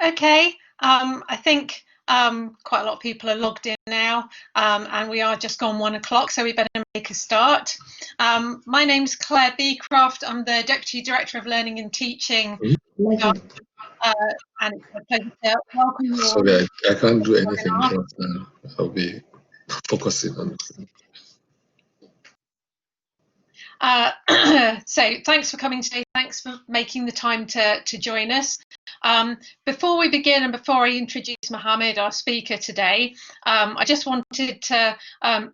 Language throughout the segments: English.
Okay, I think quite a lot of people are logged in now, and we are just gone 1 o'clock, so we better make a start. My name's Claire Beecroft. I'm the Deputy Director of Learning and Teaching, and it's my pleasure to welcome you all. Sorry, I can't do anything else now. I'll be focusing on this. So thanks for coming today. Thanks for making the time to join us. Before we begin and before I introduce Mohammed, our speaker today, I just wanted to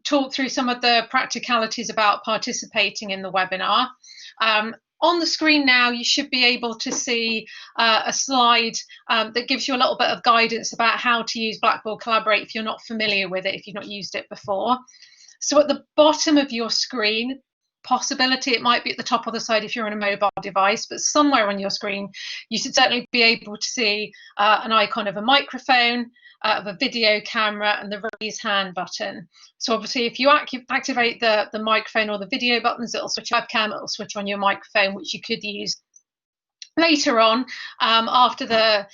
talk through some of the practicalities about participating in the webinar. On the screen now, you should be able to see a slide that gives you a little bit of guidance about how to use Blackboard Collaborate if you're not familiar with it, if you've not used it before. So at the bottom of your screen, possibility it might be at the top of the side if you're on a mobile device, but somewhere on your screen you should certainly be able to see an icon of a microphone, of a video camera, and the raise hand button. So obviously if you activate the microphone or the video buttons, it'll switch webcam, it'll switch on your microphone, which you could use later on after the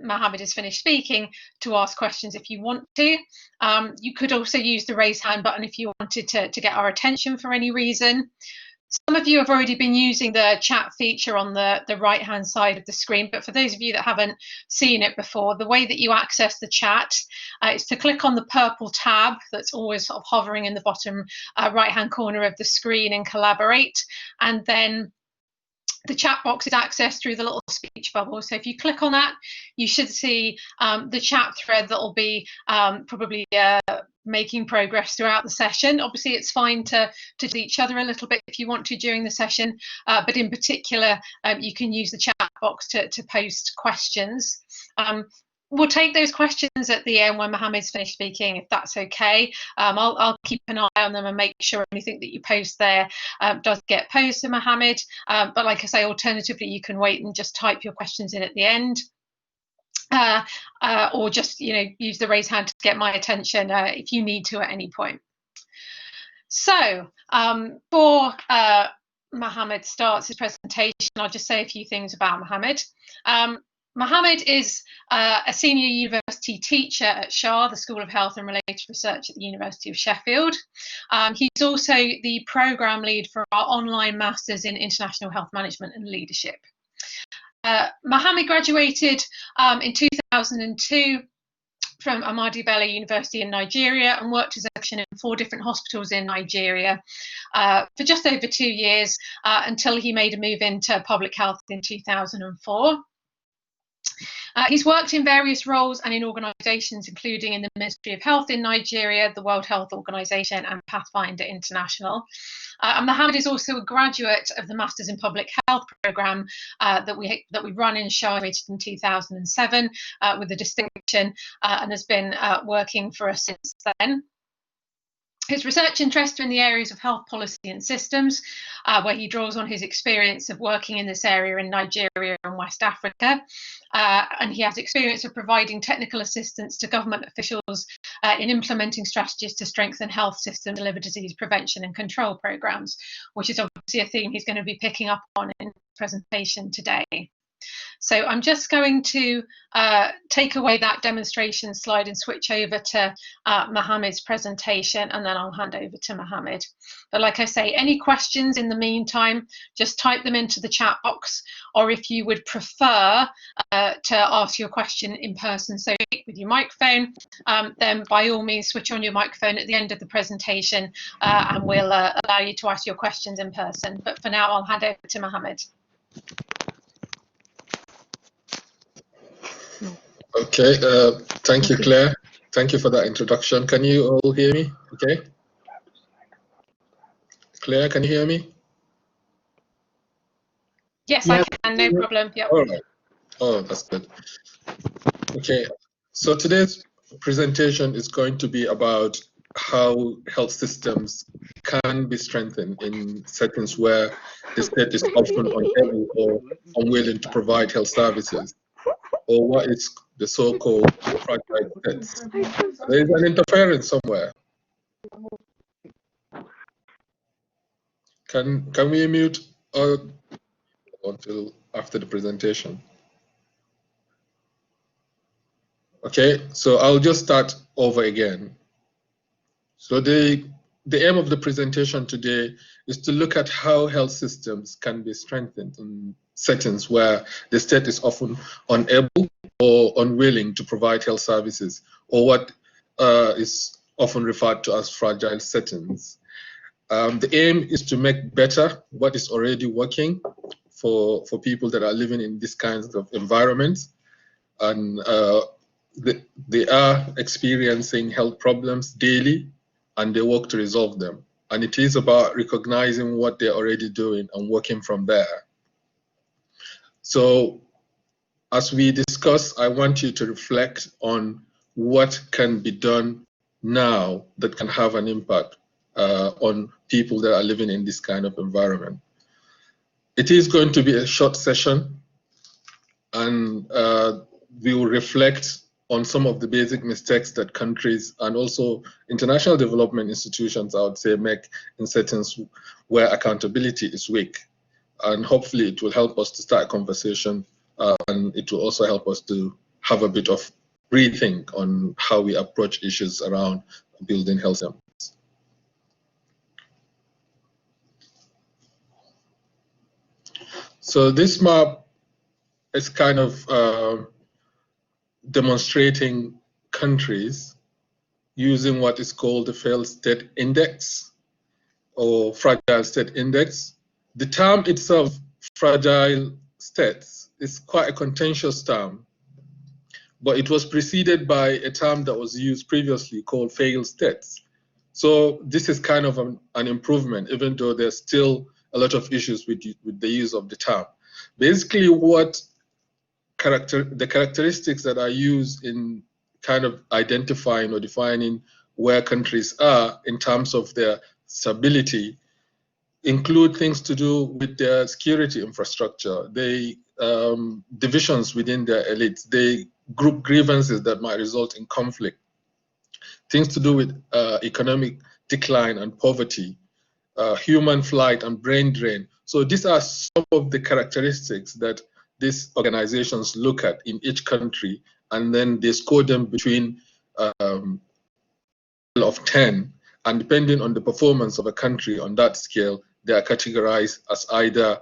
Mohammed has finished speaking, to ask questions if you want to. You could also use the raise hand button if you wanted to get our attention for any reason. Some of you have already been using the chat feature on the right hand side of the screen, but for those of you that haven't seen it before, the way that you access the chat is to click on the purple tab that's always sort of hovering in the bottom right hand corner of the screen in Collaborate, and then the chat box is accessed through the little speech bubble. So if you click on that, you should see the chat thread that will be probably making progress throughout the session. Obviously, it's fine to see each other a little bit if you want to during the session, but in particular, you can use the chat box to post questions. We'll take those questions at the end when Mohammed's finished speaking, if that's okay. I'll keep an eye on them and make sure anything that you post there does get posed to Mohammed. But like I say, alternatively, you can wait and just type your questions in at the end. Or just use the raise hand to get my attention if you need to at any point. So before Mohammed starts his presentation, I'll just say a few things about Mohammed. Mohammed is a senior university teacher at SHAR, the School of Health and Related Research at the University of Sheffield. He's also the programme lead for our online Masters in International Health Management and Leadership. Mohammed graduated in 2002 from Ahmadu Bello University in Nigeria and worked as a clinician in 4 different hospitals in Nigeria for just over 2 years until he made a move into public health in 2004. He's worked in various roles and in organisations, including in the Ministry of Health in Nigeria, the World Health Organization, and Pathfinder International. And Mohammed is also a graduate of the Masters in Public Health programme that we run in SHAR in 2007 with a distinction, and has been working for us since then. His research interests are in the areas of health policy and systems, where he draws on his experience of working in this area in Nigeria and West Africa. And he has experience of providing technical assistance to government officials in implementing strategies to strengthen health systems, deliver disease prevention and control programmes, which is obviously a theme he's going to be picking up on in his presentation today. So I'm just going to take away that demonstration slide and switch over to Mohammed's presentation, and then I'll hand over to Mohammed. But like I say, any questions in the meantime, just type them into the chat box, or if you would prefer to ask your question in person, so with your microphone, then by all means switch on your microphone at the end of the presentation and we'll allow you to ask your questions in person. But for now, I'll hand over to Mohammed. Okay, thank you, Claire. Thank you for that introduction. Can you all hear me? Okay. Claire, can you hear me? Yes, I can, no problem. Yep. All right. Oh, that's good. Okay, so today's presentation is going to be about how health systems can be strengthened in settings where the state is often unable or unwilling to provide health services, or what is the so-called fragile states. There is an interference somewhere. Can we mute until after the presentation? Okay, so I'll just start over again. So the aim of the presentation today is to look at how health systems can be strengthened in settings where the state is often unable or unwilling to provide health services, or what is often referred to as fragile settings. The aim is to make better what is already working for people that are living in these kinds of environments, and they are experiencing health problems daily, and they work to resolve them. And it is about recognizing what they're already doing and working from there. So as we discuss, I want you to reflect on what can be done now that can have an impact on people that are living in this kind of environment. It is going to be a short session, and we will reflect on some of the basic mistakes that countries and also international development institutions, I would say, make in settings where accountability is weak. And hopefully it will help us to start a conversation, and it will also help us to have a bit of rethink on how we approach issues around building health systems. So this map is kind of demonstrating countries using what is called the failed state index or fragile state index. The term itself, fragile states, is quite a contentious term, but it was preceded by a term that was used previously called failed states. So this is kind of an improvement, even though there's still a lot of issues with the use of the term. Basically, what the characteristics that are used in kind of identifying or defining where countries are in terms of their stability include things to do with their security infrastructure, they divisions within their elites, they group grievances that might result in conflict, things to do with economic decline and poverty, human flight and brain drain. So these are some of the characteristics that these organizations look at in each country, and then they score them between of 10, and depending on the performance of a country on that scale, they are categorized as either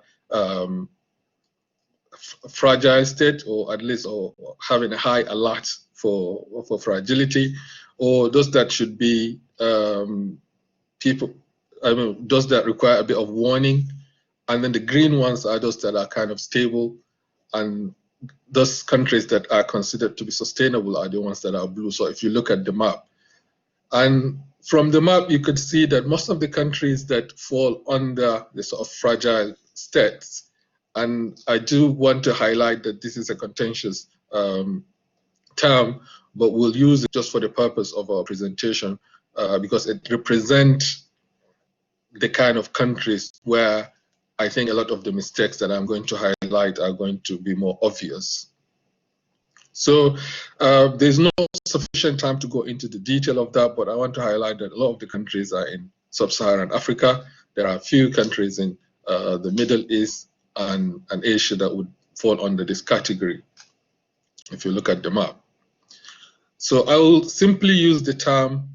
fragile state, or at least or having a high alert for fragility, or those that should be those that require a bit of warning, and then the green ones are those that are kind of stable, and those countries that are considered to be sustainable are the ones that are blue. So if you look at the map, and from the map you could see that most of the countries that fall under the sort of fragile states, and I do want to highlight that this is a contentious term, but we'll use it just for the purpose of our presentation because it represents the kind of countries where I think a lot of the mistakes that I'm going to highlight are going to be more obvious. So there's no sufficient time to go into the detail of that, but I want to highlight that a lot of the countries are in sub-Saharan Africa. There are a few countries in the Middle East and Asia that would fall under this category, if you look at the map. So I will simply use the term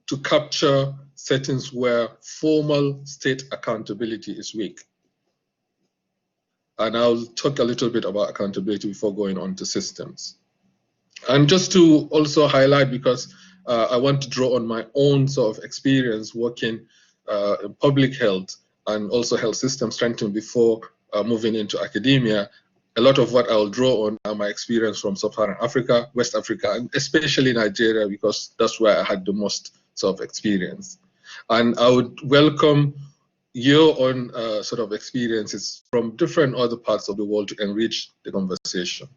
to capture settings where formal state accountability is weak. And I'll talk a little bit about accountability before going on to systems. And just to also highlight, because I want to draw on my own sort of experience working in public health and also health system strengthening before moving into academia, a lot of what I'll draw on are my experience from Sub-Saharan Africa, West Africa, and especially Nigeria, because that's where I had the most sort of experience. And I would welcome your own sort of experiences from different other parts of the world to enrich the conversation.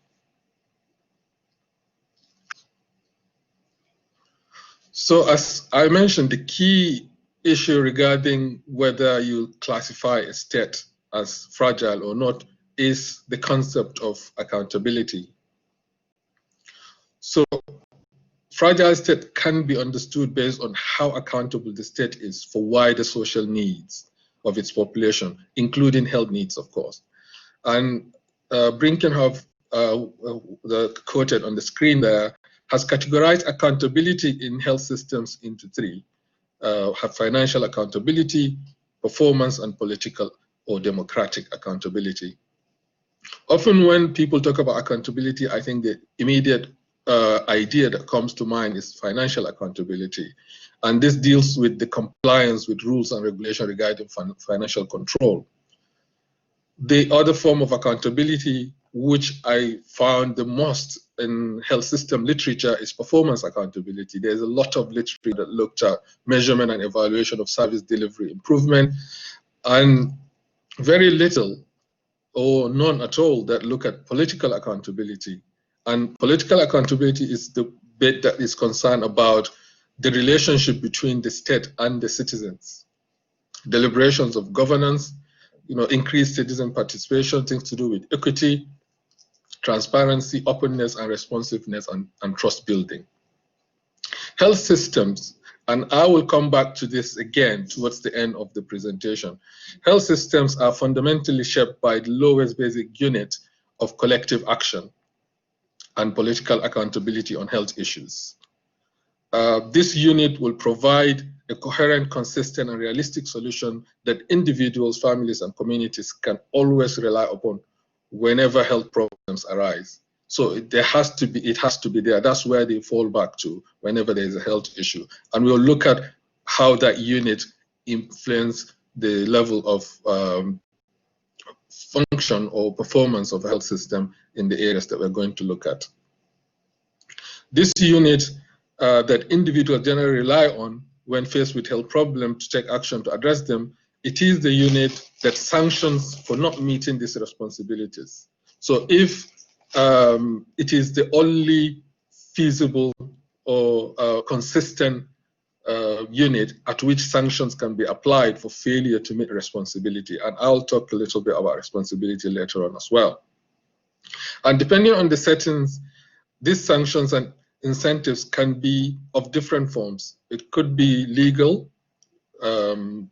So as I mentioned, the key issue regarding whether you classify a state as fragile or not is the concept of accountability. So fragile state can be understood based on how accountable the state is for wider social needs of its population, including health needs, of course. And Brinkenhoff, quoted on the screen there, has categorized accountability in health systems into three: have financial accountability, performance, and political or democratic accountability. Often when people talk about accountability, I think the immediate idea that comes to mind is financial accountability. And this deals with the compliance with rules and regulation regarding financial control. The other form of accountability, which I found the most in health system literature, is performance accountability. There's a lot of literature that looked at measurement and evaluation of service delivery improvement, and very little or none at all that look at political accountability. And political accountability is the bit that is concerned about the relationship between the state and the citizens. Deliberations of governance, increased citizen participation, things to do with equity, transparency, openness, and responsiveness, and trust building. Health systems, and I will come back to this again towards the end of the presentation. Health systems are fundamentally shaped by the lowest basic unit of collective action and political accountability on health issues. This unit will provide a coherent, consistent, and realistic solution that individuals, families, and communities can always rely upon whenever health problems arise. So it has to be there. That's where they fall back to whenever there is a health issue. And we'll look at how that unit influences the level of function or performance of a health system in the areas that we're going to look at. This unit that individuals generally rely on when faced with health problems to take action to address them, it is the unit that sanctions for not meeting these responsibilities. So if it is the only feasible or consistent unit at which sanctions can be applied for failure to meet responsibility. And I'll talk a little bit about responsibility later on as well. And depending on the settings, these sanctions and incentives can be of different forms. It could be legal,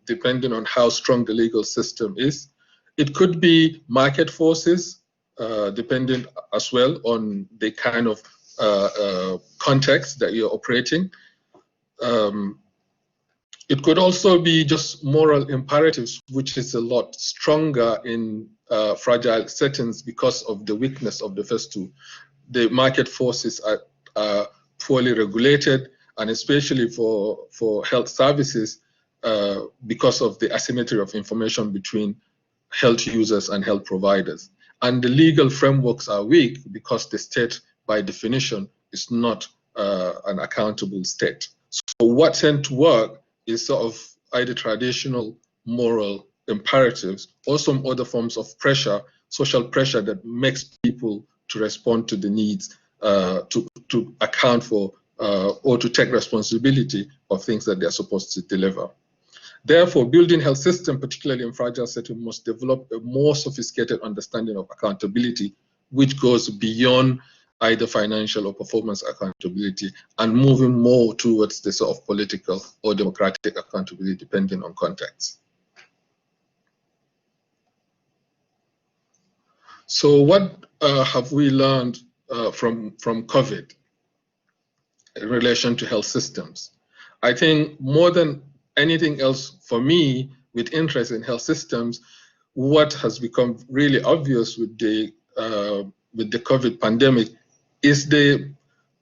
depending on how strong the legal system is. It could be market forces, depending as well on the kind of context that you're operating. It could also be just moral imperatives, which is a lot stronger in fragile settings because of the weakness of the first two. The market forces are poorly regulated, and especially for health services, because of the asymmetry of information between health users and health providers. And the legal frameworks are weak because the state, by definition, is not an accountable state. So what tends to work is sort of either traditional moral imperatives or some other forms of pressure, social pressure that makes people to respond to the needs, to account for or to take responsibility of things that they're supposed to deliver. Therefore, building health system, particularly in fragile settings, must develop a more sophisticated understanding of accountability, which goes beyond either financial or performance accountability and moving more towards the sort of political or democratic accountability, depending on context. So what have we learned from COVID in relation to health systems? I think more than anything else for me, with interest in health systems, what has become really obvious with the COVID pandemic is the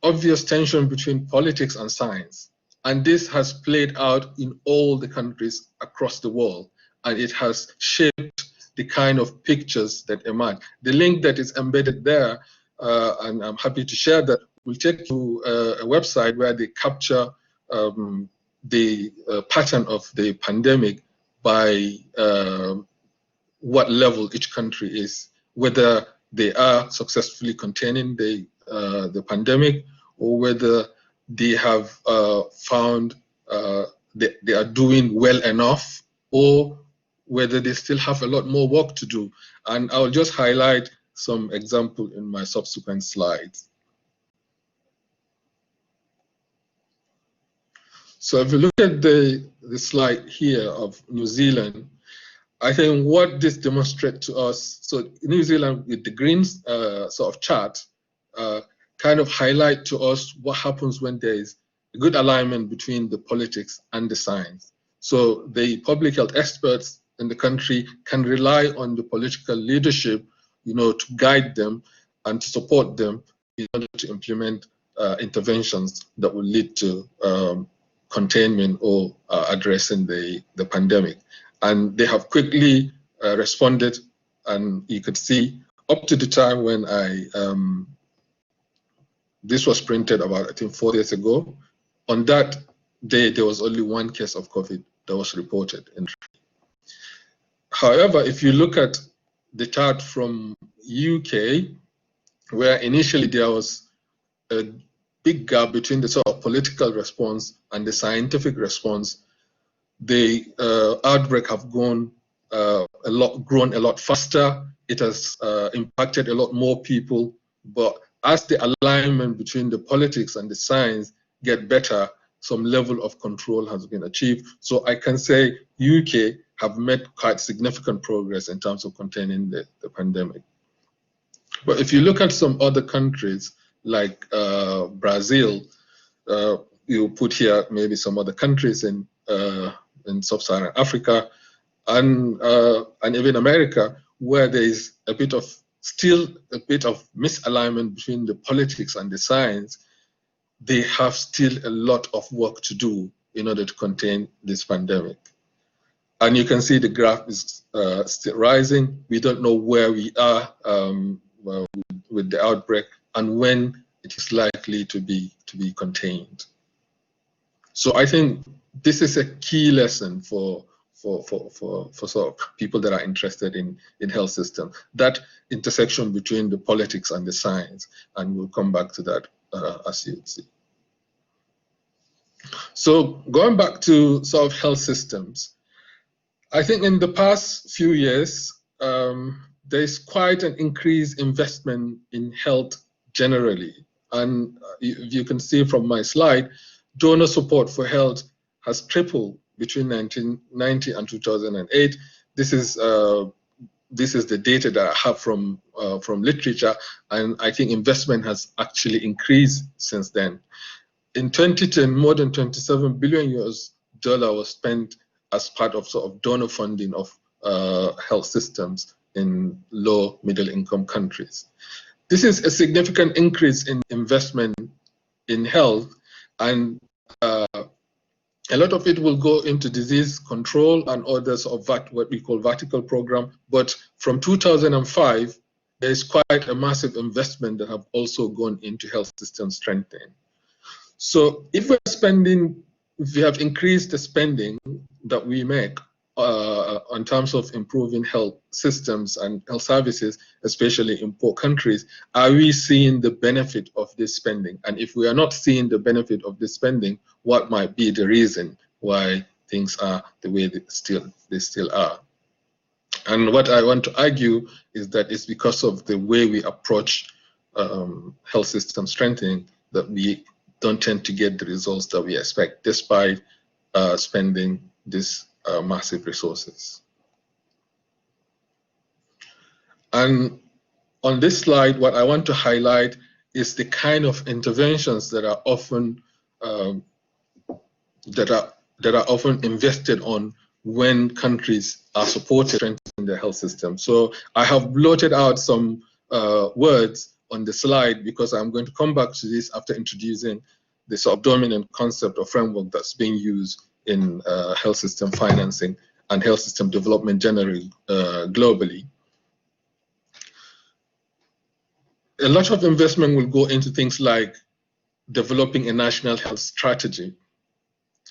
obvious tension between politics and science. And this has played out in all the countries across the world, and it has shaped the kind of pictures that emerge. The link that is embedded there, and I'm happy to share that, will take you to a website where they capture the pattern of the pandemic by what level each country is, whether they are successfully containing the pandemic, or whether they have found they are doing well enough, or whether they still have a lot more work to do. And I'll just highlight some examples in my subsequent slides. So if you look at the slide here of New Zealand, I think what this demonstrates to us, so New Zealand with the green sort of chart, kind of highlight to us what happens when there is a good alignment between the politics and the science. So the public health experts in the country can rely on the political leadership, to guide them and to support them in order to implement interventions that will lead to containment or addressing the pandemic. And they have quickly responded, and you could see up to the time when this was printed about, I think, 4 years ago. On that day, there was only one case of COVID that was reported. However, if you look at the chart from UK, where initially there was a big gap between the sort of political response and the scientific response, the outbreak have grown a lot faster. It has impacted a lot more people. But as the alignment between the politics and the science get better, some level of control has been achieved. So I can say UK have made quite significant progress in terms of containing the pandemic. But if you look at some other countries like Brazil, you put here maybe some other countries in sub-Saharan Africa and even America, where there is still a bit of misalignment between the politics and the science, they have still a lot of work to do in order to contain this pandemic. And you can see the graph is still rising. We don't know where we are with the outbreak and when it is likely to be contained. So I think this is a key lesson for sort of people that are interested in health system, that intersection between the politics and the science, and we'll come back to that as you'd see. So going back to sort of health systems, I think in the past few years, there's quite an increased investment in health generally. And you can see from my slide, donor support for health has tripled between 1990 and 2008. This is the data that I have from literature, and I think investment has actually increased since then. In 2010, more than $27 billion was spent as part of sort of donor funding of health systems in low middle income countries. This is a significant increase in investment in health, and a lot of it will go into disease control and others of what we call vertical program. But from 2005, there is quite a massive investment that have also gone into health system strengthening. So if we have increased the spending that we make in terms of improving health systems and health services, especially in poor countries, are we seeing the benefit of this spending? And if we are not seeing the benefit of this spending, what might be the reason why things are the way they still are? And what I want to argue is that it's because of the way we approach health system strengthening that we don't tend to get the results that we expect, despite spending these massive resources. And on this slide, what I want to highlight is the kind of interventions that are often invested on when countries are supported in the health system. So I have blotted out some words on the slide because I'm going to come back to this after introducing the sort of dominant concept or framework that's being used in health system financing and health system development generally globally. A lot of investment will go into things like developing a national health strategy.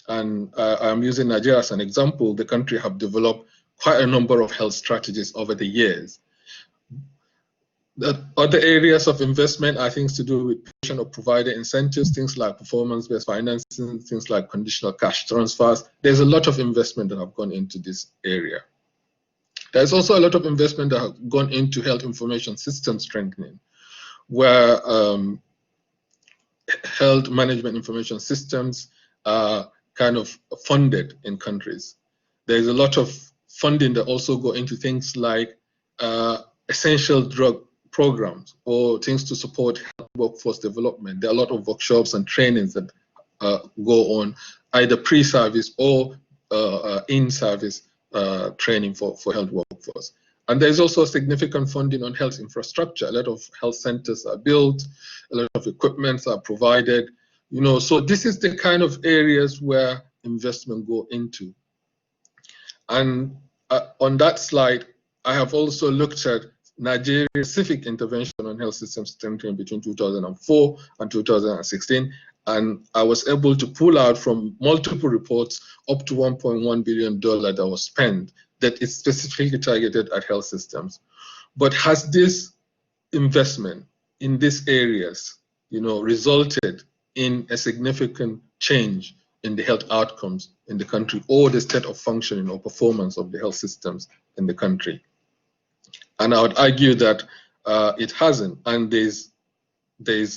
And I'm using Nigeria as an example. The country have developed quite a number of health strategies over the years. The other areas of investment are things to do with patient or provider incentives, things like performance-based financing, things like conditional cash transfers. There's a lot of investment that have gone into this area. There's also a lot of investment that have gone into health information system strengthening, where health management information systems are kind of funded in countries. There's a lot of funding that also go into things like essential drug programs or things to support health workforce development. There are a lot of workshops and trainings that go on, either pre-service or in-service training for health workforce. And there's also significant funding on health infrastructure. A lot of health centers are built, a lot of equipments are provided. So this is the kind of areas where investment go into. And on that slide, I have also looked at Nigeria's specific intervention on health system strengthening between 2004 and 2016. And I was able to pull out from multiple reports up to $1.1 billion that was spent that is specifically targeted at health systems. But has this investment in these areas, resulted in a significant change in the health outcomes in the country, or the state of functioning or performance of the health systems in the country? And I would argue that it hasn't, and there's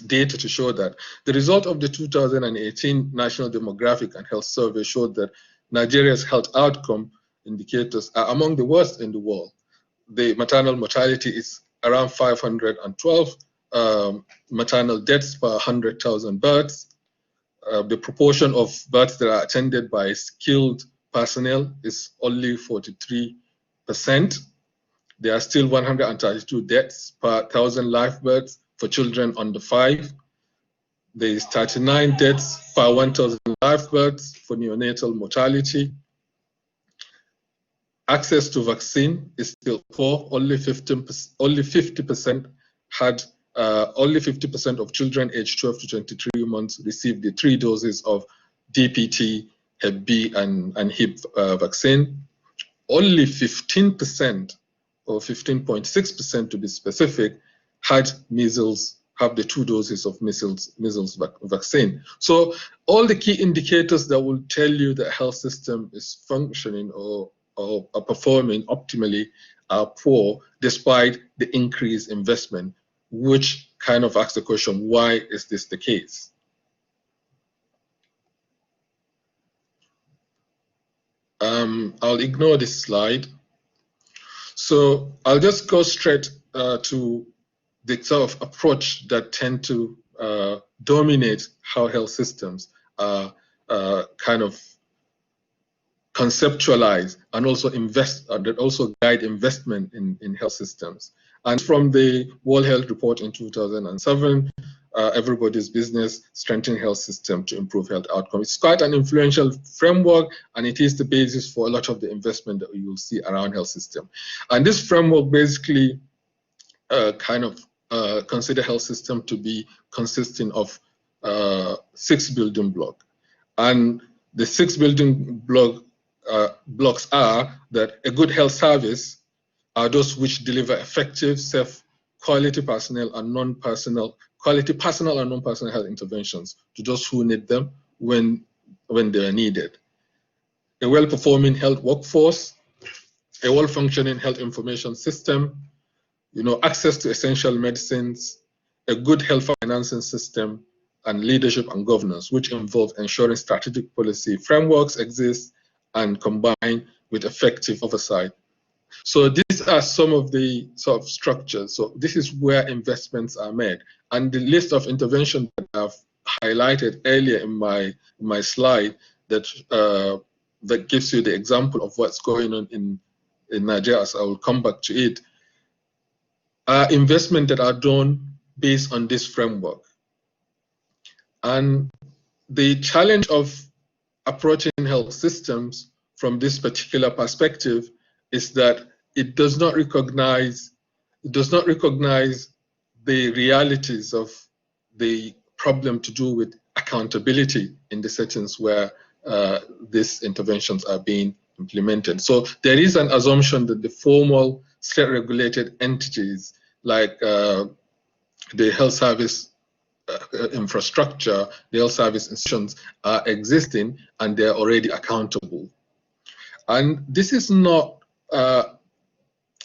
data to show that. The result of the 2018 National Demographic and Health Survey showed that Nigeria's health outcome indicators are among the worst in the world. The maternal mortality is around 512 maternal deaths per 100,000 births. The proportion of births that are attended by skilled personnel is only 43%. There are still 132 deaths per 1,000 live births for children under 5. There is 39 deaths per 1,000 live births for neonatal mortality. Access to vaccine is still poor. Only 50% of children aged 12 to 23 months received the 3 doses of DPT, Hep B, and Hib vaccine. Only 15%, or 15.6% to be specific, had measles, have the 2 doses of measles vaccine. So all the key indicators that will tell you that health system is functioning or performing optimally are poor, despite the increased investment, which kind of asks the question, why is this the case? I'll ignore this slide. So I'll just go straight to the sort of approach that tend to dominate how health systems are kind of conceptualize and also that also guide investment in health systems. And from the World Health Report in 2007, Everybody's Business, Strengthening Health System to Improve Health Outcomes. It's quite an influential framework, and it is the basis for a lot of the investment that you will see around health system. And this framework basically consider health system to be consisting of 6 building blocks. And the 6 building blocks are that a good health service are those which deliver effective, safe, quality personal and non-personal health interventions to those who need them when they are needed. A well-performing health workforce, a well-functioning health information system, access to essential medicines, a good health financing system, and leadership and governance, which involve ensuring strategic policy frameworks exist and combined with effective oversight. So these are some of the sort of structures. So this is where investments are made. And the list of interventions that I've highlighted earlier in my slide that gives you the example of what's going on in Nigeria, as I will come back to it, are investments that are done based on this framework. And the challenge of approaching health systems from this particular perspective is that it does not recognize the realities of the problem to do with accountability in the settings where these interventions are being implemented. So there is an assumption that the formal state-regulated entities like the health service infrastructure, the health service institutions are existing and they're already accountable. And this is not,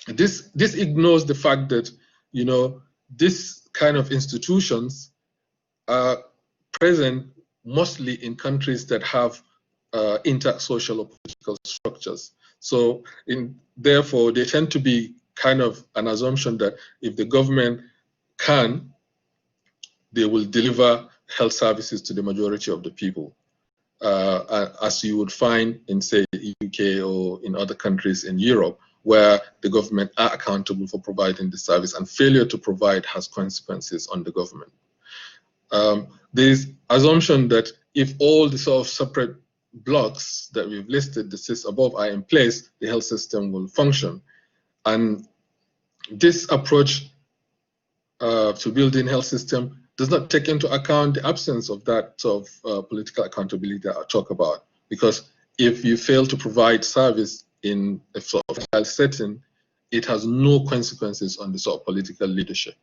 this ignores the fact that, this kind of institutions are present mostly in countries that have intact social or political structures. So therefore, they tend to be kind of an assumption that if the government can they will deliver health services to the majority of the people, as you would find in, say, the UK or in other countries in Europe, where the government are accountable for providing the service, and failure to provide has consequences on the government. There's assumption that if all the sort of separate blocks that we've listed, the six above, are in place, the health system will function. And this approach to building health system does not take into account the absence of that sort of political accountability that I talk about. Because if you fail to provide service in a sort of health setting, it has no consequences on the sort of political leadership.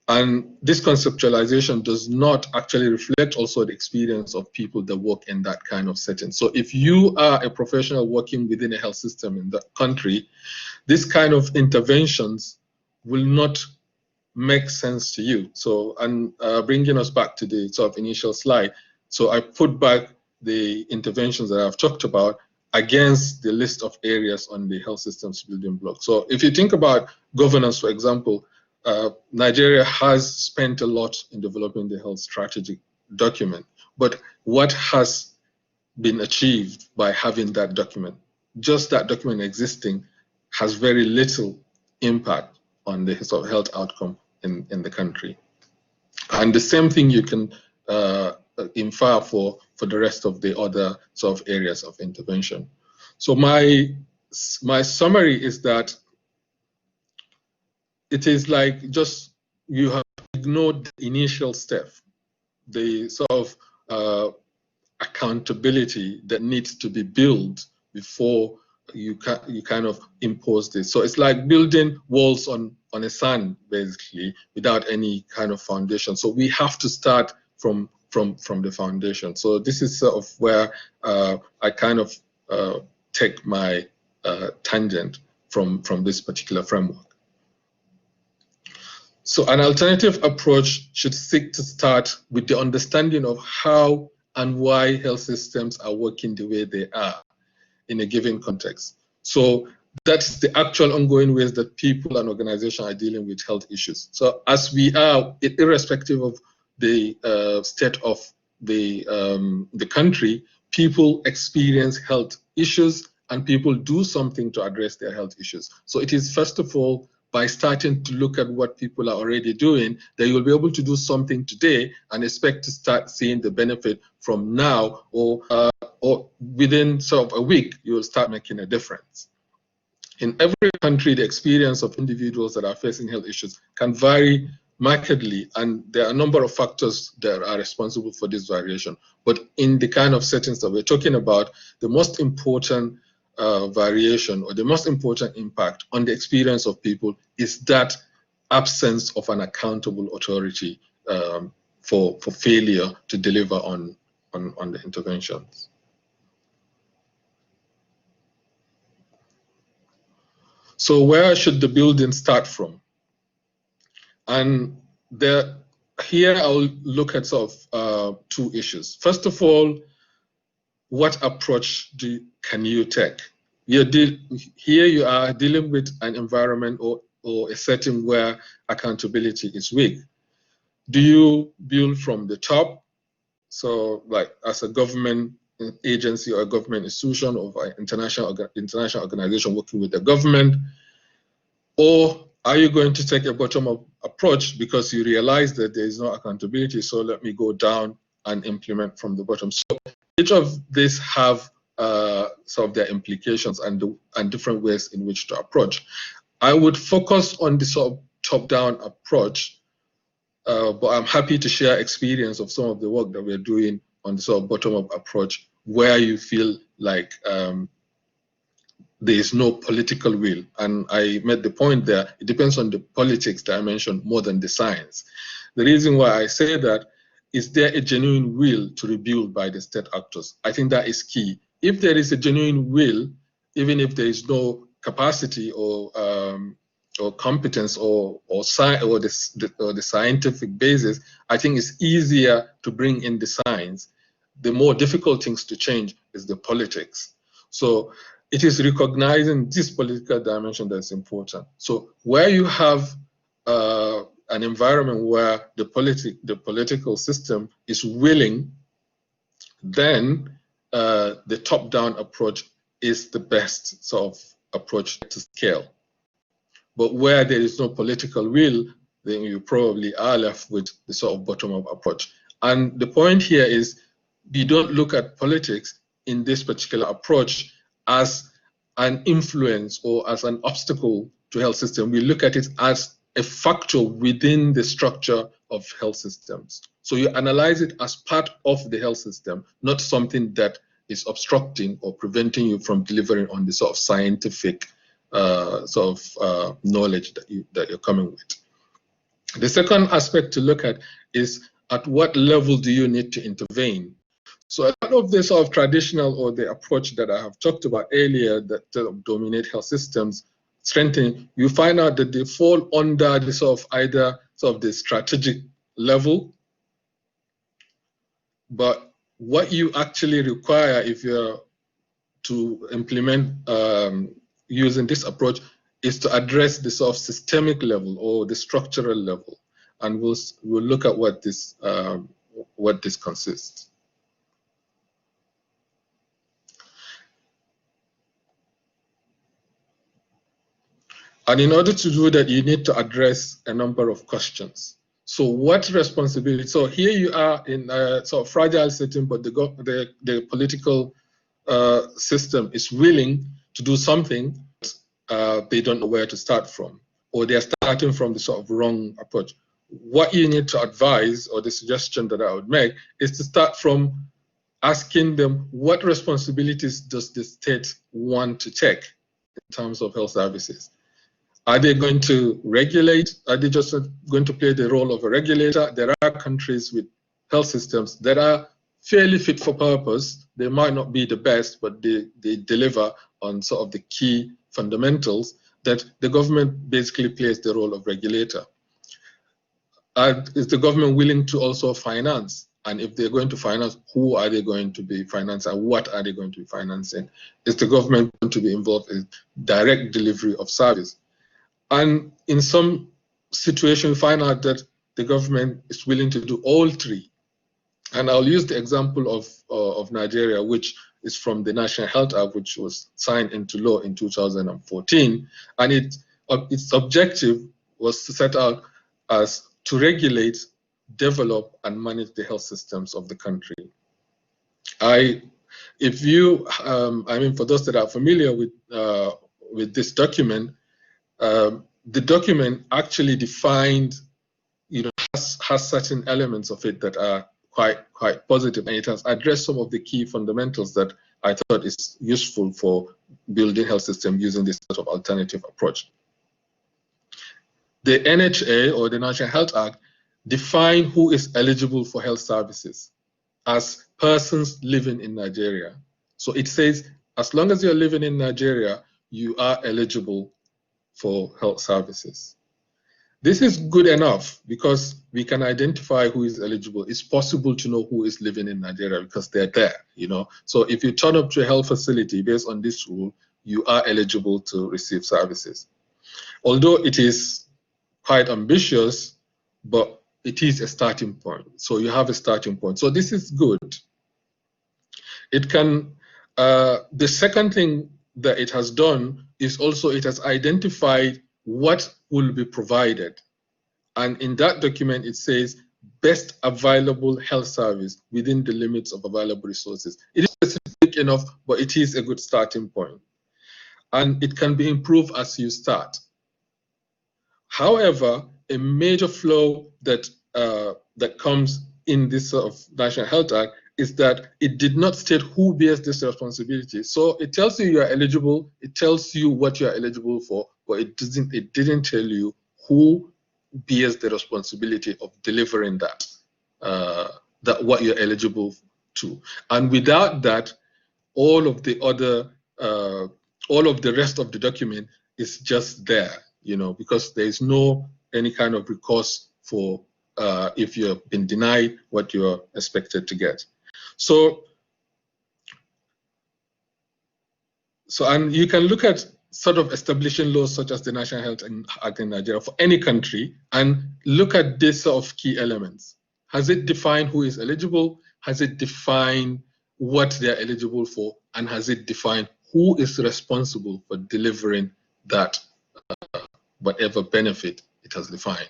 And this conceptualization does not actually reflect also the experience of people that work in that kind of setting. So if you are a professional working within a health system in that country, this kind of interventions will not make sense to you. So, and bringing us back to the sort of initial slide, so I put back the interventions that I've talked about against the list of areas on the health systems building block. So if you think about governance, for example, Nigeria has spent a lot in developing the health strategic document, but what has been achieved by having that document? Just that document existing has very little impact on the sort of health outcome in the country. And the same thing you can infer for the rest of the other sort of areas of intervention. So my summary is that it is like just you have ignored the initial step, the sort of accountability that needs to be built before you kind of impose this. So it's like building walls on a sand, basically, without any kind of foundation. So we have to start from the foundation. So this is sort of where I kind of take my tangent from this particular framework. So an alternative approach should seek to start with the understanding of how and why health systems are working the way they are in a given context. So that's the actual ongoing ways that people and organizations are dealing with health issues. So as we are, irrespective of the state of the country, people experience health issues and people do something to address their health issues. So it is, first of all, by starting to look at what people are already doing, that you'll be able to do something today and expect to start seeing the benefit from now, or within sort of a week, you will start making a difference. In every country, the experience of individuals that are facing health issues can vary markedly, and there are a number of factors that are responsible for this variation. But in the kind of settings that we're talking about, the most important variation or the most important impact on the experience of people is that absence of an accountable authority for failure to deliver on the interventions. So where should the building start from? And here I'll look at sort of two issues. First of all, what approach can you take? Here you are dealing with an environment or a setting where accountability is weak. Do you build from the top? So like as a government agency or a government institution or an international organization working with the government? Or are you going to take a bottom-up approach because you realize that there is no accountability, so let me go down and implement from the bottom? So each of these have some of their implications and different ways in which to approach. I would focus on the sort of top-down approach, but I'm happy to share experience of some of the work that we're doing on the sort of bottom-up approach where you feel like there is no political will. And I made the point there, it depends on the politics that I mentioned more than the science. The reason why I say that is there a genuine will to rebuild by the state actors? I think that is key. If there is a genuine will, even if there is no capacity or competence or the scientific basis, I think it's easier to bring in the science. The more difficult things to change is the politics. So it is recognizing this political dimension that's important. So where you have an environment where the political system is willing, then the top-down approach is the best sort of approach to scale. But where there is no political will, then you probably are left with the sort of bottom-up approach. And the point here is, you don't look at politics in this particular approach as an influence or as an obstacle to health system. We look at it as a factor within the structure of health systems. So you analyze it as part of the health system, not something that is obstructing or preventing you from delivering on the sort of scientific knowledge that you're coming with. The second aspect to look at is, at what level do you need to intervene? So a lot of the sort of traditional or the approach that I have talked about earlier that dominate health systems strengthening, you find out that they fall under the sort of either sort of the strategic level, but what you actually require if you're to implement using this approach is to address the sort of systemic level or the structural level, and we'll look at what this consists. And in order to do that, you need to address a number of questions. So what responsibility? So here you are in a sort of fragile setting, but the political system is willing to do something. They don't know where to start from, or they're starting from the sort of wrong approach. What you need to advise, or the suggestion that I would make, is to start from asking them, what responsibilities does the state want to take in terms of health services? Are they going to regulate? Are they just going to play the role of a regulator? There are countries with health systems that are fairly fit for purpose. They might not be the best, but they deliver on sort of the key fundamentals that the government basically plays the role of regulator. Is the government willing to also finance? And if they're going to finance, who are they going to be financing and what are they going to be financing? Is the government going to be involved in direct delivery of service? And in some situations, we find out that the government is willing to do all three. And I'll use the example of Nigeria, which is from the National Health Act, which was signed into law in 2014. And its objective was to set out as to regulate, develop, and manage the health systems of the country. I mean, for those that are familiar with this document, the document actually defined, has certain elements of it that are quite positive, and it has addressed some of the key fundamentals that I thought is useful for building health system using this sort of alternative approach. The NHA, or the National Health Act, define who is eligible for health services as persons living in Nigeria. So it says, as long as you're living in Nigeria, you are eligible for health services. This is good enough because we can identify who is eligible. It's possible to know who is living in Nigeria because they're there, So if you turn up to a health facility based on this rule, you are eligible to receive services. Although it is quite ambitious, but it is a starting point. So you have a starting point. So this is good. It can, the second thing that it has done is also it has identified what will be provided. And in that document, it says best available health service within the limits of available resources. It is specific enough, but it is a good starting point. And it can be improved as you start. However, a major flaw that comes in this sort of National Health Act is that it did not state who bears this responsibility. So it tells you you are eligible, it tells you what you are eligible for, but it didn't tell you who bears the responsibility of delivering that what you're eligible to. And without that, all of the rest of the document is just there, because there is no any kind of recourse for if you've been denied what you're expected to get. So and you can look at sort of establishing laws such as the National Health Act in Nigeria for any country and look at this sort of key elements. Has it defined who is eligible? Has it defined what they are eligible for? And has it defined who is responsible for delivering that whatever benefit it has defined?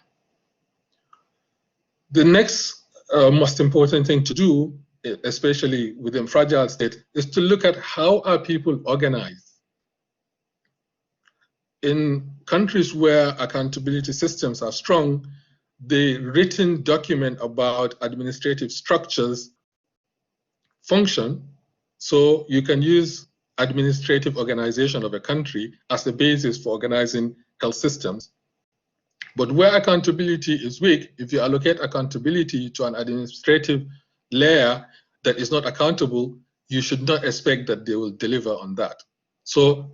The next most important thing to do, especially within fragile state, is to look at how are people organized. In countries where accountability systems are strong, the written document about administrative structures function, so you can use administrative organization of a country as the basis for organizing health systems. But where accountability is weak, if you allocate accountability to an administrative layer that is not accountable, you should not expect that they will deliver on that. So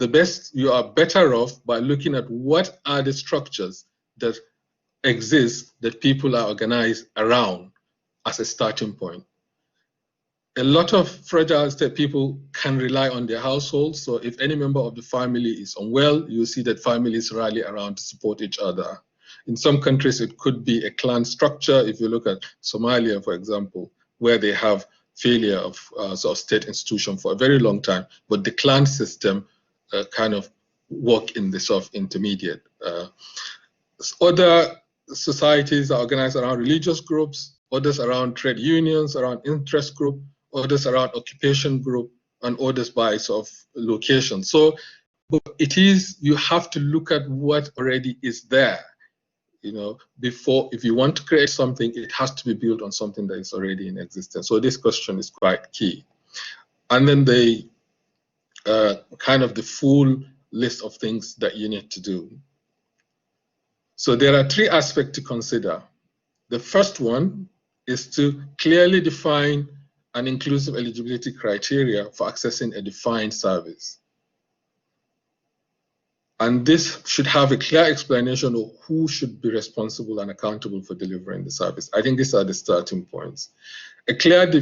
you are better off by looking at what are the structures that exist that people are organized around as a starting point. A lot of fragile state people can rely on their households. So if any member of the family is unwell, you see that families rally around to support each other. In some countries, it could be a clan structure. If you look at Somalia, for example, where they have failure of sort of state institution for a very long time, but the clan system kind of work in the sort of intermediate. Other societies are organized around religious groups, others around trade unions, around interest group, others around occupation group, and others by sort of location. So you have to look at what already is there. Before, if you want to create something, it has to be built on something that is already in existence. So this question is quite key. And then the kind of the full list of things that you need to do. So there are three aspects to consider. The first one is to clearly define an inclusive eligibility criteria for accessing a defined service. And this should have a clear explanation of who should be responsible and accountable for delivering the service. I think these are the starting points. A clearly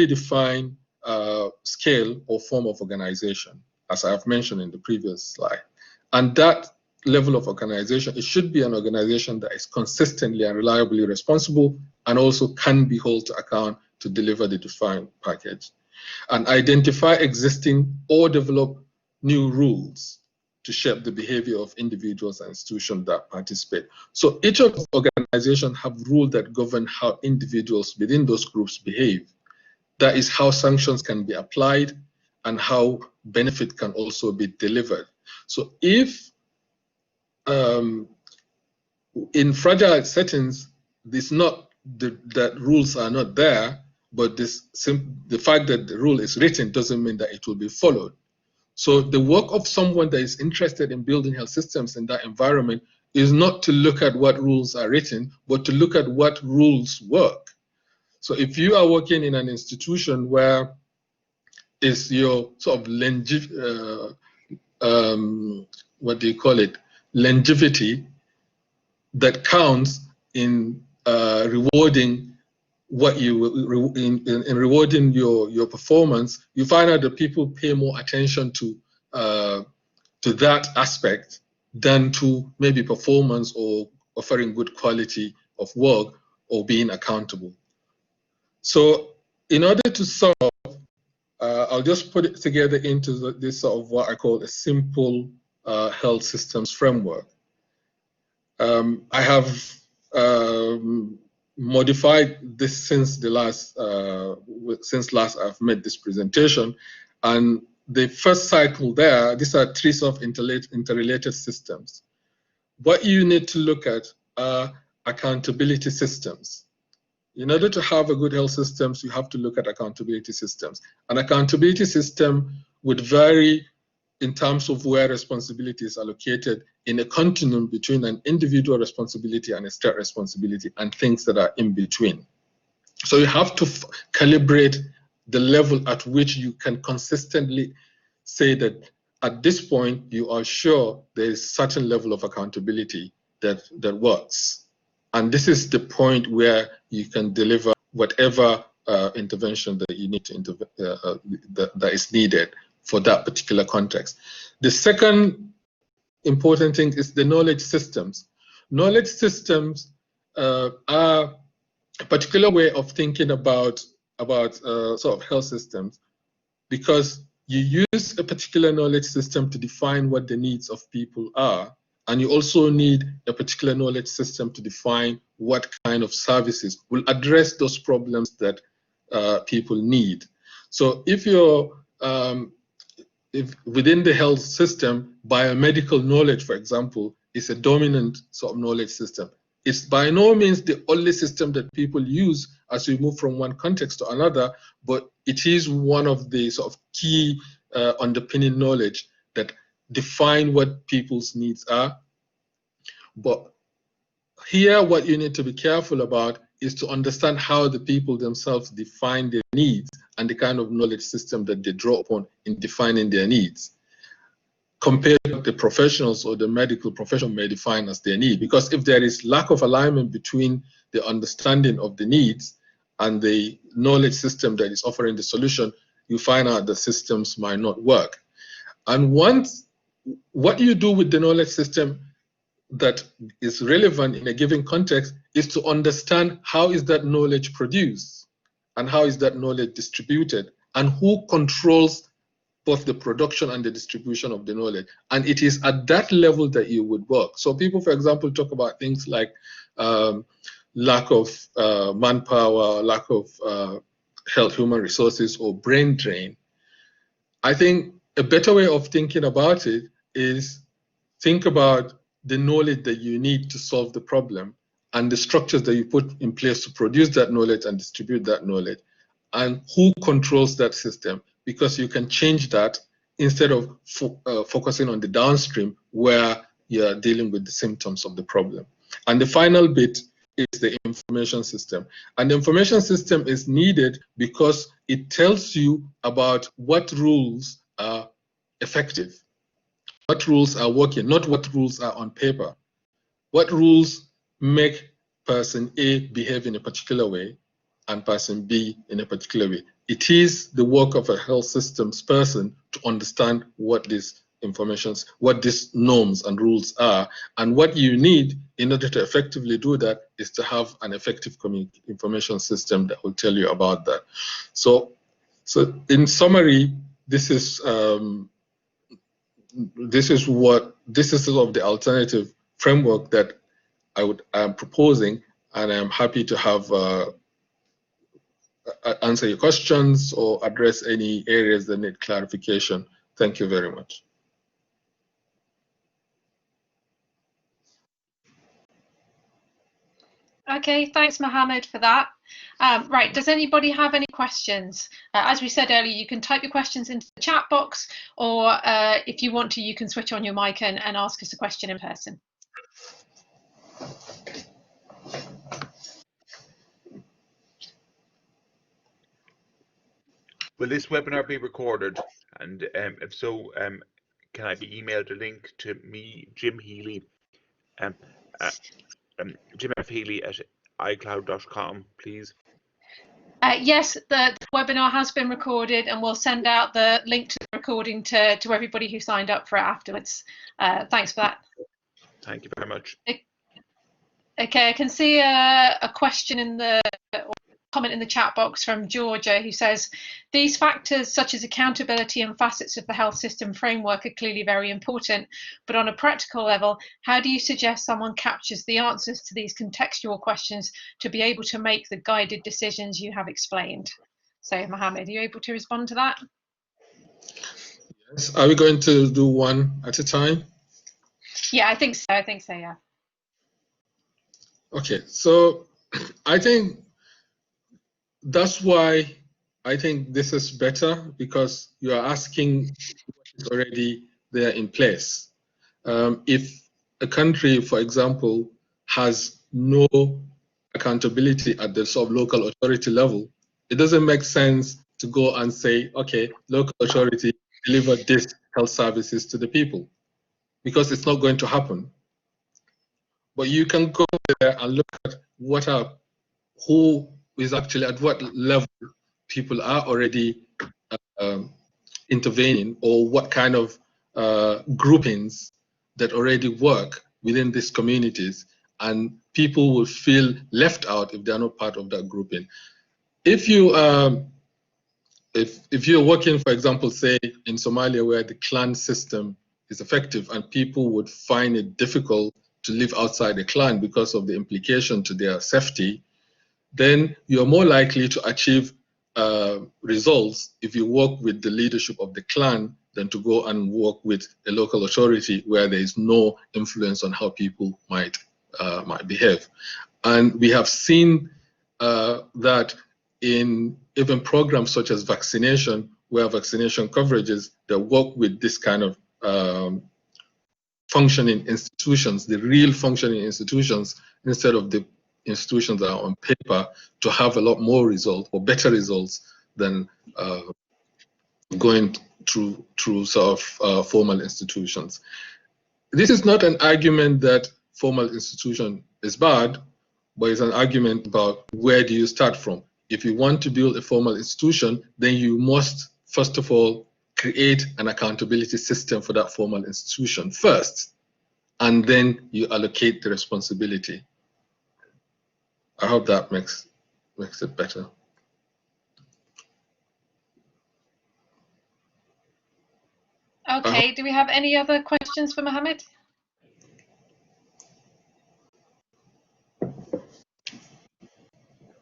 defined scale or form of organization, as I have mentioned in the previous slide. And that level of organization, it should be an organization that is consistently and reliably responsible and also can be held to account to deliver the defined package. And identify existing or develop new rules to shape the behavior of individuals and institutions that participate. So each of the organizations have rules that govern how individuals within those groups behave. That is how sanctions can be applied and how benefit can also be delivered. So if in fragile settings, that rules are not there, but the fact that the rule is written doesn't mean that it will be followed. So the work of someone that is interested in building health systems in that environment is not to look at what rules are written, but to look at what rules work. So if you are working in an institution where it's your sort of longevity that counts in rewarding in rewarding your performance, you find out that people pay more attention to that aspect than to maybe performance or offering good quality of work or being accountable. So in order to solve, I'll just put it together into this sort of what I call a simple health systems framework. I have modified this since last I've made this presentation, and the first cycle there, these are three sort of interrelated systems. What you need to look at are accountability systems. In order to have a good health systems, you have to look at accountability systems. An accountability system would vary in terms of where responsibility is allocated in a continuum between an individual responsibility and a state responsibility and things that are in between. So you have to calibrate the level at which you can consistently say that at this point you are sure there is a certain level of accountability that works. And this is the point where you can deliver whatever intervention that you need to that is needed for that particular context. The second important thing is the knowledge systems. Knowledge systems are a particular way of thinking about sort of health systems, because you use a particular knowledge system to define what the needs of people are, and you also need a particular knowledge system to define what kind of services will address those problems that people need. So if you're if within the health system, biomedical knowledge, for example, is a dominant sort of knowledge system. It's by no means the only system that people use as we move from one context to another, but it is one of the sort of key underpinning knowledge that define what people's needs are. But here, what you need to be careful about is to understand how the people themselves define their needs and the kind of knowledge system that they draw upon in defining their needs, compared to what the professionals or the medical profession may define as their need. Because if there is lack of alignment between the understanding of the needs and the knowledge system that is offering the solution, you find out the systems might not work. And once, what you do with the knowledge system that is relevant in a given context is to understand how is that knowledge produced and how is that knowledge distributed and who controls both the production and the distribution of the knowledge. And it is at that level that you would work. So people, for example, talk about things like lack of manpower, lack of health, human resources, or brain drain. I think a better way of thinking about it is think about the knowledge that you need to solve the problem and the structures that you put in place to produce that knowledge and distribute that knowledge, and who controls that system, because you can change that instead of focusing on the downstream where you're dealing with the symptoms of the problem. And the final bit is the information system. And the information system is needed because it tells you about what rules are effective, what rules are working, not what rules are on paper. What rules make person A behave in a particular way and person B in a particular way. It is the work of a health systems person to understand what these informations, what these norms and rules are, and what you need in order to effectively do that is to have an effective information system that will tell you about that. So in summary, this is sort of the alternative framework that I am proposing, and I'm happy to have answer your questions or address any areas that need clarification. Thank you very much. Okay, thanks, Mohammed, for that. Right, does anybody have any questions? As we said earlier, you can type your questions into the chat box, or if you want to, you can switch on your mic and ask us a question in person. Will this webinar be recorded? And if so, can I be emailed a link to me, Jim Healy, Jim F. Healy at iCloud.com, please? Yes, the webinar has been recorded, and we'll send out the link to the recording to everybody who signed up for it afterwards. Thanks for that. Thank you very much. Okay, I can see a question in the comment in the chat box from Georgia, who says, these factors such as accountability and facets of the health system framework are clearly very important, but on a practical level, how do you suggest someone captures the answers to these contextual questions to be able to make the guided decisions you have explained? So Mohammed, are you able to respond to that? Yes. Are we going to do one at a time? Yeah, I think so, yeah. Okay, so I think that's why I think this is better, because you are asking what is already there in place. If a country, for example, has no accountability at the sort of local authority level, it doesn't make sense to go and say, okay, local authority deliver this health services to the people, because it's not going to happen. But you can go there and look at who is actually at what level people are already intervening, or what kind of groupings that already work within these communities, and people will feel left out if they're not part of that grouping. If you if you're working, for example, say in Somalia, where the clan system is effective and people would find it difficult to live outside the clan because of the implication to their safety, then you're more likely to achieve results if you work with the leadership of the clan than to go and work with a local authority where there is no influence on how people might behave. And we have seen that in even programs such as vaccination, where vaccination coverages that work with this kind of functioning institutions, the real functioning institutions, instead of the institutions that are on paper, to have a lot more results or better results than going through sort of formal institutions. This is not an argument that formal institution is bad, but it's an argument about where do you start from. If you want to build a formal institution, then you must, first of all, create an accountability system for that formal institution first, and then you allocate the responsibility. I hope that makes it better. Okay, do we have any other questions for Mohammed?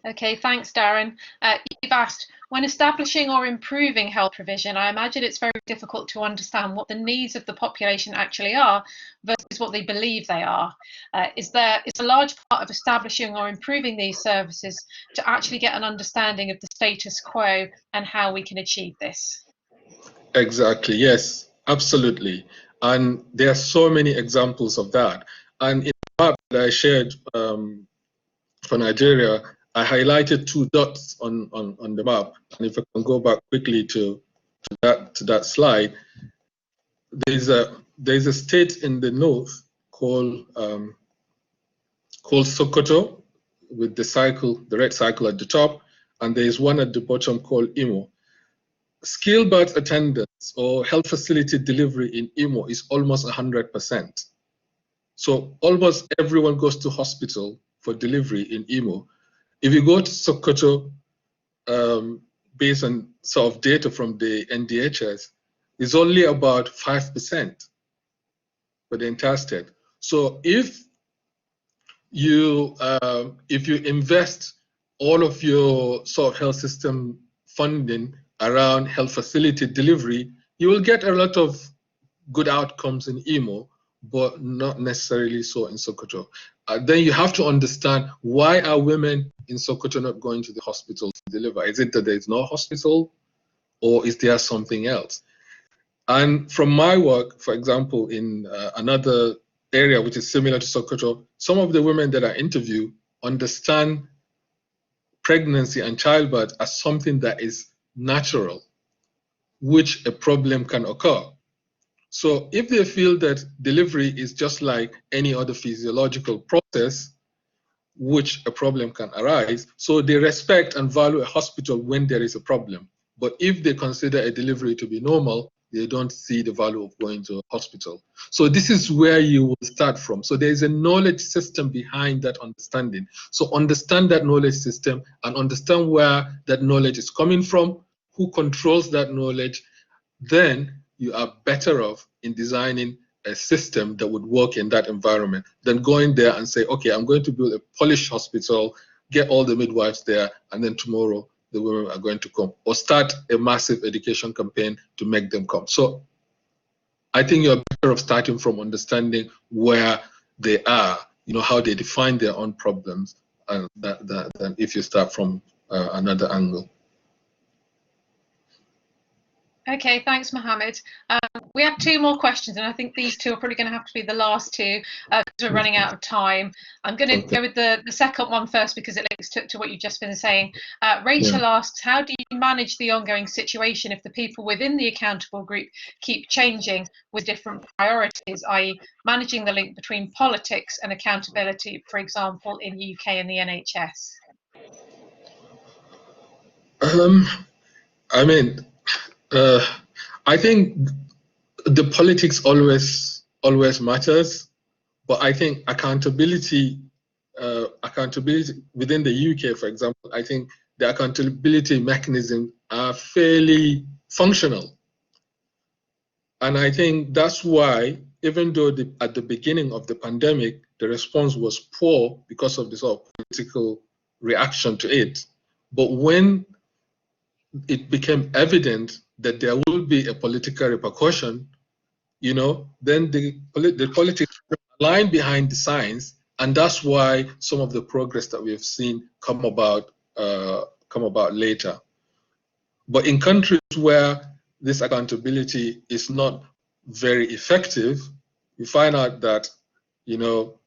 Okay, thanks, Darren. You've asked, when establishing or improving health provision, I imagine it's very difficult to understand what the needs of the population actually are versus what they believe they are. Is a large part of establishing or improving these services to actually get an understanding of the status quo and how we can achieve this? Exactly, yes, absolutely. And there are so many examples of that. And in the map that I shared for Nigeria, I highlighted 2 dots on the map. And if I can go back quickly to that slide, there's a state in the north called Sokoto, with the red cycle at the top, and there's one at the bottom called Imo. Skilled birth attendance or health facility delivery in Imo is almost 100%. So almost everyone goes to hospital for delivery in Imo. If you go to Sokoto, based on sort of data from the NDHS, it's only about 5% for the entire state. So if you invest all of your sort of health system funding around health facility delivery, you will get a lot of good outcomes in Imo, but not necessarily so in Sokoto. Then you have to understand, why are women in Sokoto not going to the hospital to deliver? Is it that there is no hospital, or is there something else? And from my work, for example, in another area which is similar to Sokoto, some of the women that I interview understand pregnancy and childbirth as something that is natural, which a problem can occur. So if they feel that delivery is just like any other physiological process, which a problem can arise, so they respect and value a hospital when there is a problem. But if they consider a delivery to be normal, they don't see the value of going to a hospital. So this is where you will start from. So there is a knowledge system behind that understanding. So understand that knowledge system and understand where that knowledge is coming from, who controls that knowledge. Then you are better off in designing a system that would work in that environment than going there and say, okay, I'm going to build a Polish hospital, get all the midwives there, and then tomorrow the women are going to come, or start a massive education campaign to make them come. So I think you're better off starting from understanding where they are, how they define their own problems, than if you start from another angle. Okay, thanks, Mohammed. We have 2 more questions, and I think these 2 are probably going to have to be the last 2 because we're running out of time. I'm going to go with the second one first because it links to what you've just been saying. Rachel asks, how do you manage the ongoing situation if the people within the accountable group keep changing with different priorities, i.e. managing the link between politics and accountability, for example, in UK and the NHS? I I think the politics always matters, but I think accountability within the UK, for example, I think the accountability mechanisms are fairly functional. And I think that's why, even though at the beginning of the pandemic, the response was poor because of the sort of political reaction to it, but when it became evident that there will be a political repercussion, you know, then the politics aligned behind the science, and that's why some of the progress that we have seen come about later. But in countries where this accountability is not very effective, you find out that, you know,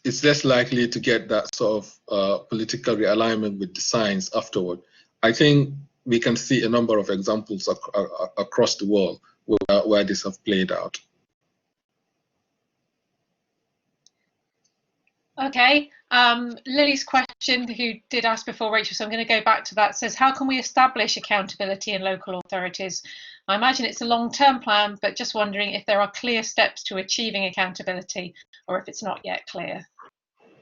it's less likely to get that sort of political realignment with the science afterward. I think we can see a number of examples across the world where this have played out. Okay, Lily's question, who did ask before Rachel, so I'm going to go back to that, says, how can we establish accountability in local authorities? I imagine it's a long-term plan, but just wondering if there are clear steps to achieving accountability, or if it's not yet clear.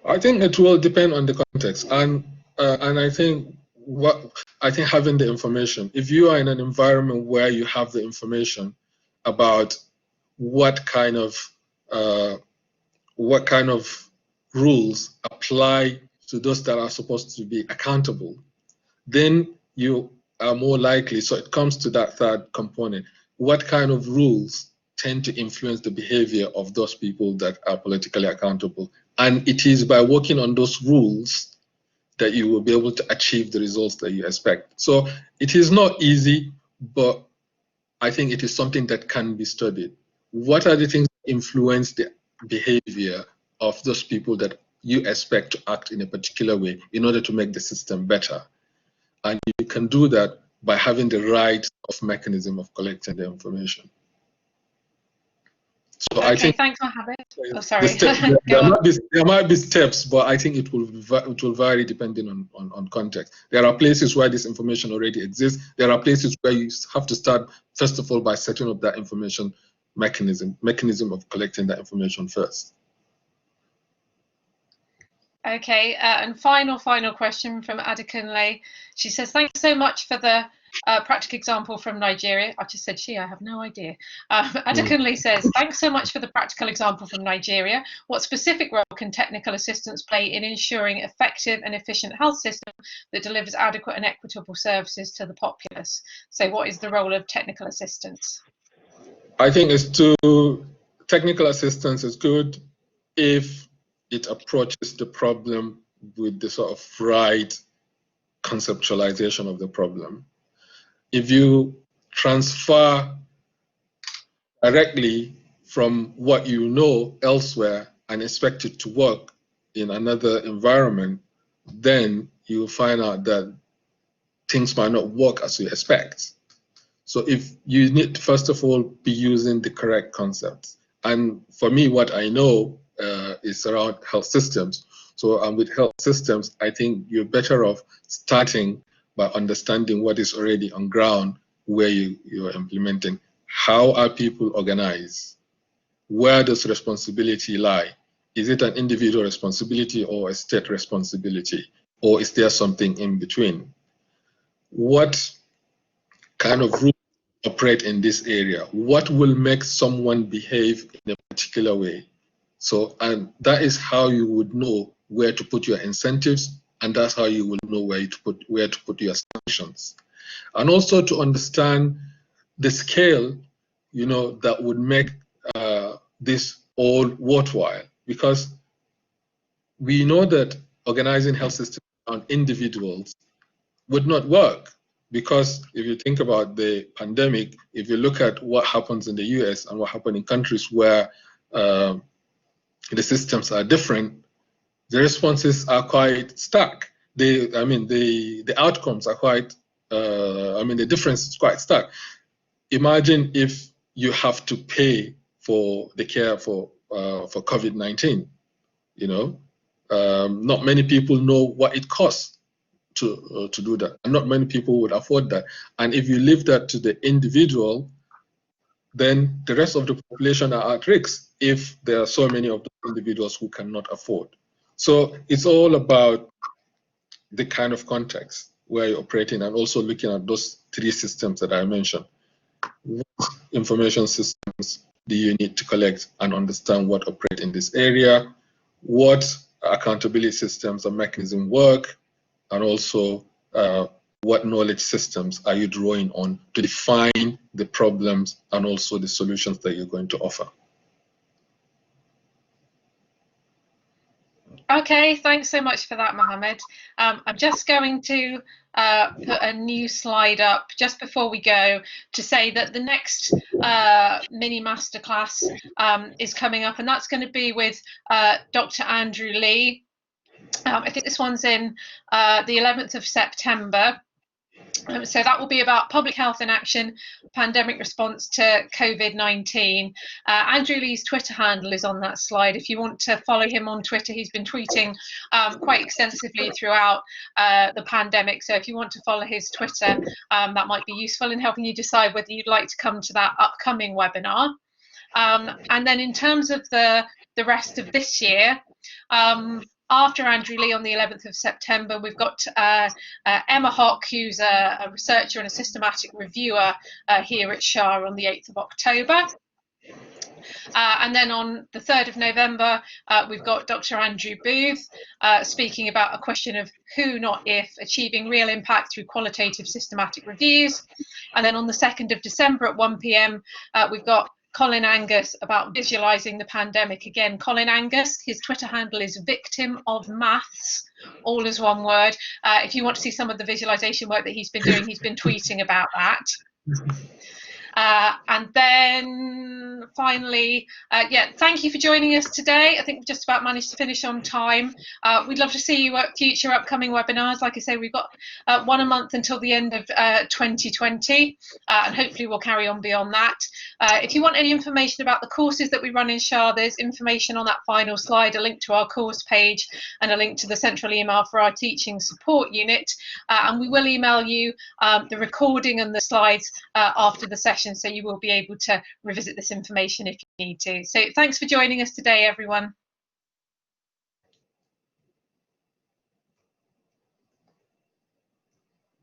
I think it will depend on the context, and I think having the information. If you are in an environment where you have the information about what kind of rules apply to those that are supposed to be accountable, then you are more likely. So it comes to that third component. What kind of rules tend to influence the behavior of those people that are politically accountable? And it is by working on those rules that you will be able to achieve the results that you expect. So it is not easy, but I think it is something that can be studied. What are the things that influence the behavior of those people that you expect to act in a particular way in order to make the system better? And you can do that by having the right of mechanism of collecting the information. So Okay, I think, thanks, Mohammed. Oh, sorry. there might be steps, but I think it will vary depending on context. There are places where this information already exists. There are places where you have to start, first of all, by setting up that information mechanism of collecting that information first. Okay, and final question from Adekunle. She says, thanks so much for the practical example from Nigeria. I just said she, I have no idea. Adekunle says, thanks so much for the practical example from Nigeria. What specific role can technical assistance play in ensuring effective and efficient health system that delivers adequate and equitable services to the populace? So what is the role of technical assistance? I think technical assistance is good if it approaches the problem with the sort of right conceptualization of the problem. If you transfer directly from what you know elsewhere and expect it to work in another environment, then you'll find out that things might not work as you expect. So if you need to, first of all, be using the correct concepts. And for me, what I know is around health systems. So with health systems, I think you're better off starting by understanding what is already on ground where you're implementing. How are people organized? Where does responsibility lie? Is it an individual responsibility or a state responsibility? Or is there something in between? What kind of rules operate in this area? What will make someone behave in a particular way? So, and that is how you would know where to put your incentives, and that's how you will know where to put your sanctions. And also to understand the scale, you know, that would make this all worthwhile, because we know that organizing health systems on individuals would not work. Because if you think about the pandemic, if you look at what happens in the US and what happened in countries where the systems are different, the responses are quite stark. The outcomes are quite, the difference is quite stark. Imagine if you have to pay for the care for COVID-19, you know. Not many people know what it costs to do that. And not many people would afford that. And if you leave that to the individual, then the rest of the population are at risk if there are so many of the individuals who cannot afford. So it's all about the kind of context where you're operating, and also looking at those three systems that I mentioned. What information systems do you need to collect and understand what operate in this area? What accountability systems and mechanisms work? And also, what knowledge systems are you drawing on to define the problems and also the solutions that you're going to offer? Okay, thanks so much for that, Mohammed. I'm just going to put a new slide up just before we go to say that the next mini masterclass is coming up, and that's going to be with Dr. Andrew Lee. I think this one's in the 11th of September. So that will be about public health in action, pandemic response to COVID-19. Andrew Lee's Twitter handle is on that slide. If you want to follow him on Twitter, he's been tweeting quite extensively throughout the pandemic. So if you want to follow his Twitter, that might be useful in helping you decide whether you'd like to come to that upcoming webinar. And then in terms of the rest of this year, after Andrew Lee on the 11th of September, we've got Emma Hock, who's a researcher and a systematic reviewer here at SHA on the 8th of October. And then on the 3rd of November, we've got Dr. Andrew Booth speaking about a question of who, not if, achieving real impact through qualitative systematic reviews. And then on the 2nd of December at 1 p.m, we've got Colin Angus about visualizing the pandemic. Again, Colin Angus, his Twitter handle is victim of maths, all as one word. If you want to see some of the visualization work that he's been doing, he's been tweeting about that. And then finally, yeah, thank you for joining us today. I think we've just about managed to finish on time. We'd love to see you at future upcoming webinars. Like I say, we've got one a month until the end of 2020, and hopefully we'll carry on beyond that. If you want any information about the courses that we run in SHA, there's information on that final slide, a link to our course page and a link to the central email for our teaching support unit. And we will email you the recording and the slides after the session, so you will be able to revisit this information if you need to. So thanks for joining us today, everyone.